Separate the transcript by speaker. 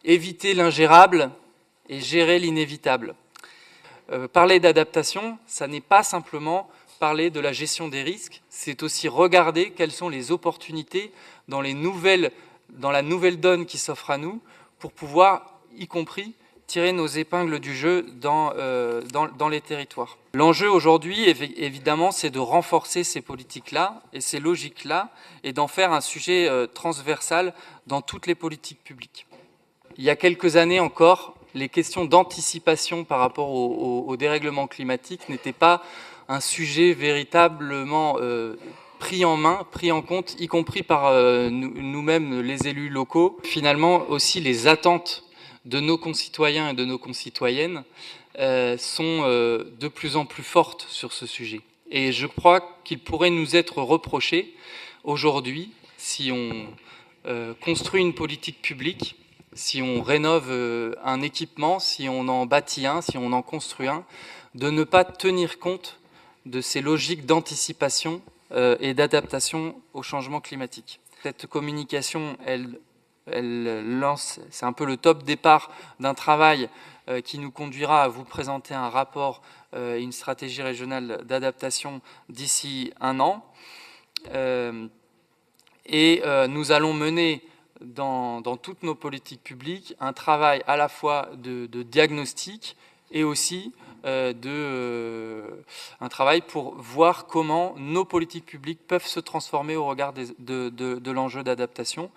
Speaker 1: éviter l'ingérable et gérer l'inévitable. Parler d'adaptation, ça n'est pas simplement parler de la gestion des risques, c'est aussi regarder quelles sont les opportunités dans la nouvelle donne qui s'offre à nous pour pouvoir, y compris, tirer nos épingles du jeu dans les territoires. L'enjeu aujourd'hui, évidemment, c'est de renforcer ces politiques-là et ces logiques-là et d'en faire un sujet transversal dans toutes les politiques publiques. Il y a quelques années encore, les questions d'anticipation par rapport au dérèglement climatique n'étaient pas un sujet véritablement pris en main, pris en compte, y compris par nous-mêmes, les élus locaux. Finalement, aussi, les attentes de nos concitoyens et de nos concitoyennes sont de plus en plus fortes sur ce sujet. Et je crois qu'il pourrait nous être reproché aujourd'hui, si on construit une politique publique, si on rénove un équipement, si on en bâtit un, si on en construit un, de ne pas tenir compte de ces logiques d'anticipation et d'adaptation au changement climatique. Cette communication, elle lance, c'est un peu le top départ d'un travail qui nous conduira à vous présenter un rapport et une stratégie régionale d'adaptation d'ici 1 an. Nous allons mener dans toutes nos politiques publiques un travail à la fois de diagnostic et aussi un travail pour voir comment nos politiques publiques peuvent se transformer au regard de l'enjeu d'adaptation.